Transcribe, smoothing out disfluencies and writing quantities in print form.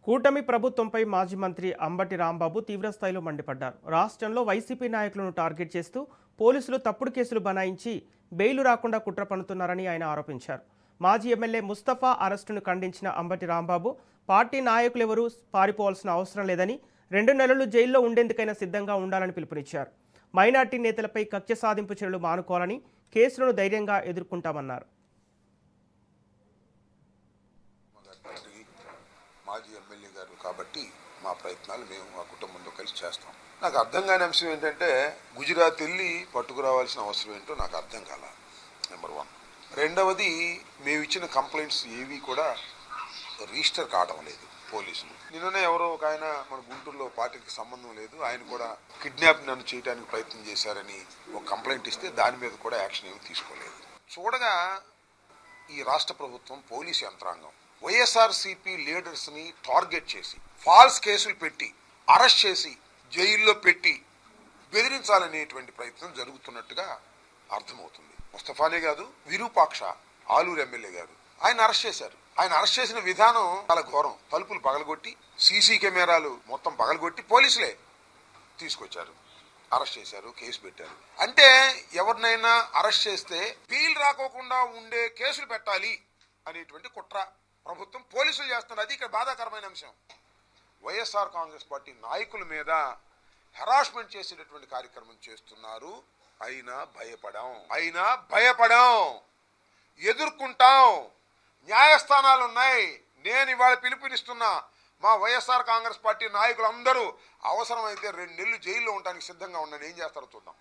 కూటమి ప్రభుత్వంపై మాజీ మంత్రి అంబటి రాంబాబు తీవ్రస్థాయిలో మండిపడ్డారు. రాష్ట్రంలో వైసీపీ నాయకులను టార్గెట్ చేస్తూ పోలీసులు తప్పుడు కేసులు బనాయించి బెయిలు రాకుండా కుట్ర పన్నుతున్నారని ఆయన ఆరోపించారు. మాజీ ఎమ్మెల్యే ముస్తఫా అరెస్టును ఖండించిన అంబటి రాంబాబు పార్టీ నాయకులెవరూ పారిపోవాల్సిన అవసరం లేదని, 2 నెలలు జైల్లో ఉండేందుకైనా సిద్ధంగా ఉండాలని పిలుపునిచ్చారు. మైనార్టీ నేతలపై కక్ష సాధింపు చర్యలు మానుకోవాలని, కేసులను ధైర్యంగా ఎదుర్కొంటామన్నారు. మాజీ ఎమ్మెల్యే గారు కాబట్టి మా ప్రయత్నాలు మేము మా కుటుంబంతో కలిసి చేస్తాం. నాకు అర్థం కాని అంశం ఏంటంటే గుజరాత్ వెళ్ళి పట్టుకురావాల్సిన అవసరం ఏంటో నాకు అర్థం కాల. నెంబర్ 1. రెండవది, మేము ఇచ్చిన కంప్లైంట్స్ ఏవి కూడా రిజిస్టర్ కావడం లేదు పోలీసులు. నిన్ననే ఎవరో ఒక ఆయన మన గుంటూరులో పార్టీకి సంబంధం లేదు, ఆయన కూడా కిడ్నాప్ నన్ను చేయడానికి ప్రయత్నం చేశారని ఒక కంప్లైంట్ ఇస్తే దాని మీద కూడా యాక్షన్ ఏమి తీసుకోలేదు. చూడగా ఈ రాష్ట్ర ప్రభుత్వం పోలీసు యంత్రాంగం వైఎస్ఆర్సీపీ లీడర్స్ ని టార్గెట్ చేసి ఫాల్స్ కేసులు పెట్టి అరెస్ట్ చేసి జైల్లో పెట్టి బెదిరించాలనేటువంటి ప్రయత్నం జరుగుతున్నట్టుగా అర్థమవుతుంది. ముస్తఫానే కాదు, విరూపాక్ష ఆలూరు ఎమ్మెల్యే గారు ఆయన అరెస్ట్ చేశారు. ఆయన అరెస్ట్ చేసిన విధానం చాలా ఘోరం. తలుపులు పగలగొట్టి, సీసీ కెమెరాలు మొత్తం పగలగొట్టి పోలీసులే తీసుకొచ్చారు, అరెస్ట్ చేశారు, కేసు పెట్టారు. అంటే ఎవరినైనా అరెస్ట్ చేస్తే బెయిల్ రాకోకుండా ఉండే కేసులు పెట్టాలి అనేటువంటి కుట్ర ప్రభుత్వం పోలీసులు చేస్తున్నారు. అది ఇక్కడ బాధాకరమైన అంశం. వైఎస్ఆర్ కాంగ్రెస్ పార్టీ నాయకుల మీద హెరాస్మెంట్ చేసేటటువంటి కార్యక్రమం చేస్తున్నారు. అయినా భయపడం, ఎదుర్కొంటాం. న్యాయస్థానాలు ఉన్నాయి. నేను ఇవాళ పిలుపునిస్తున్నా, మా వైఎస్ఆర్ కాంగ్రెస్ పార్టీ నాయకులందరూ అవసరమైతే 2 నెలలు జైల్లో ఉండడానికి సిద్ధంగా ఉన్నాను. ఏం చేస్తారో చూద్దాం.